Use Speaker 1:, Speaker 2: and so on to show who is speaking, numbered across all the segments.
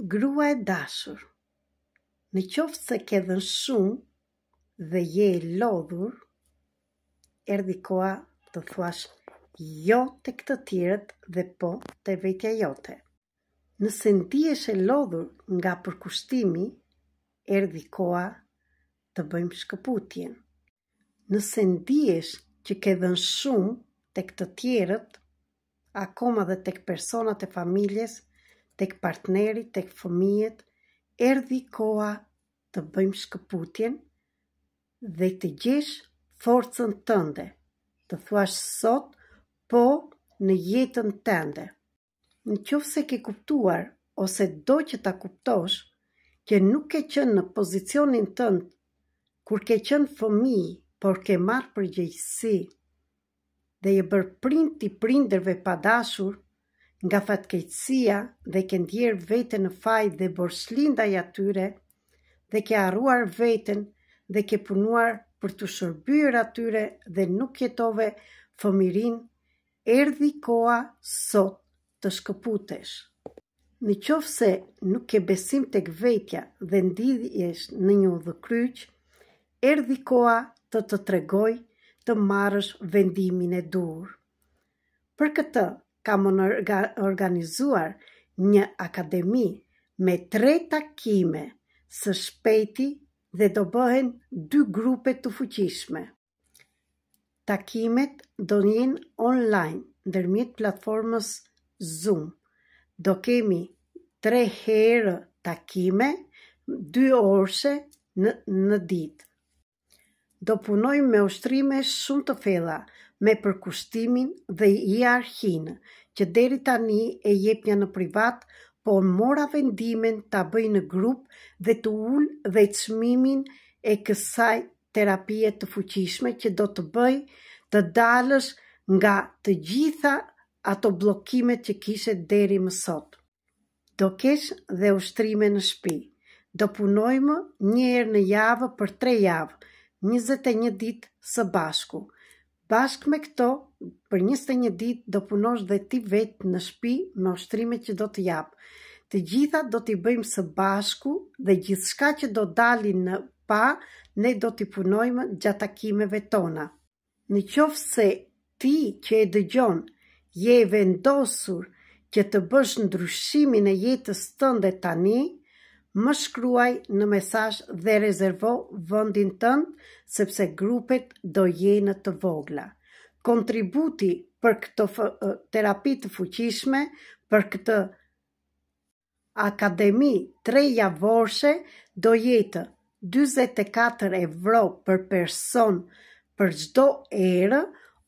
Speaker 1: Grua e dashur, në qoftë se ke dhënë shumë dhe je e lodhur, erdhi koha të thuash jo tek të tjerët dhe po te vetja jote. Nëse ndihesh e lodhur nga përkushtimi, erdhi koha të bëjmë shkëputjen. Nëse ndihesh që ke dhënë shumë tek të tjerët, akoma dhe tek personat e familjes, tek partneri, tek fëmijët, erdhi koha të bëjmë shkëputjen dhe të gjesh forcën tënde, të thuash sot po në jetën tënde. Në qoftë se ke kuptuar ose do që ta kuptosh që nuk ke qenë në pozicionin tënd kur ke qenë fëmijë, por ke marrë përgjegjësi dhe je bërë prind i prindërve padashur, nga fatkeqësia dhe ke ndjerë veten në faj dhe borxhlin ndaj atyre, dhe ke harruar veten dhe ke punuar për të shërbyer atyre dhe nuk jetove fëmirin, erdhi koha sot të shkëputesh. Në qoftë se nuk ke besim tek vetja dhe ndidhesh në një udhëkryq, erdhi koha të të tregoj të marrësh vendimin e dur. Për këtë, kam organizuar një akademi me 3 takime së shpejti dhe do bëhen 2 grupe të fuqishme. Takimet do jenë online ndërmjet platformës Zoom. Do kemi 3 herë takime, 2 orëshe në ditë. Do punojmë me ushtrime shumë të thella, me përkushtimin dhe hierarkinë, që deri tani e jepja në privat, por mora vendimin ta bëj në grup dhe të ul dhe çmimin e kësaj terapie të fuqishme që do të bëj të dalësh nga të gjitha ato bllokimet që kishe deri më sot. Do kesh dhe ushtrime në shtëpi. Do punojmë një herë në javë për 3 javë, 21 ditë së bashku. Bashkë me këto, për 21 ditë do punosh dhe ti vetë në shtëpi me ushtrimet që do të jap. Të gjitha do t'i bëjmë së bashku dhe gjithçka që do dalin në pa, ne do t'i punojmë gjatë takimeve tona. Në qoftë se ti që e dëgjon je vendosur që të bësh ndryshimin e jetës tënde tani, më shkruaj në mesazh dhe rezervo vendin tënd, sepse grupet do jenë të vogla. Kontributi për këto terapi të fuqishme, për këtë akademi 3 javorëshe, do jetë 24 euro për person për çdo erë,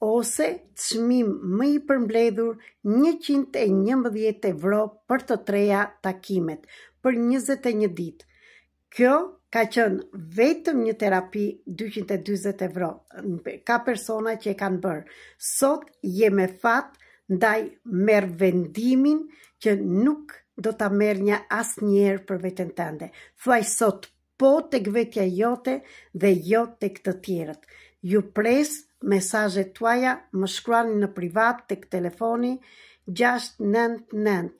Speaker 1: ose çmim më i përmbledhur 111 euro për të 3 takimet, për 21 ditë. Kjo ka qenë vetëm një terapi 240 euro. Ka persona që e kanë bërë. Sot je me fat, ndaj merr vendimin që nuk do ta merr një asnjëherë për veten tënde. Thuaj sot po tek vetja jote dhe jo tek të tjerët. Ju pres mesazhet tuaja, më shkruani në privat tek telefoni 699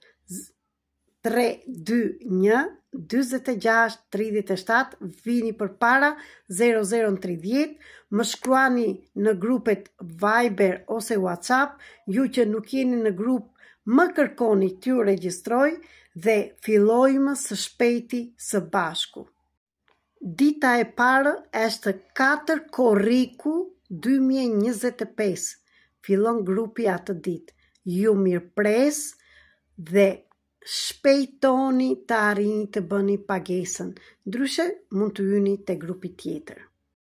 Speaker 1: 321 46 37, vini për para 0030, më shkruani në grupet Viber ose WhatsApp, ju që nuk jeni në grup, më kërkoni t'ju regjistroj dhe fillojmë së shpejti së bashku. Dita e parë është 4 korriku 2025, fillon grupi atë ditë. Ju mirëpres dhe shpejtoni të arrini të bëni pagesën, ndryshe mund të hyni te grupi tjetër.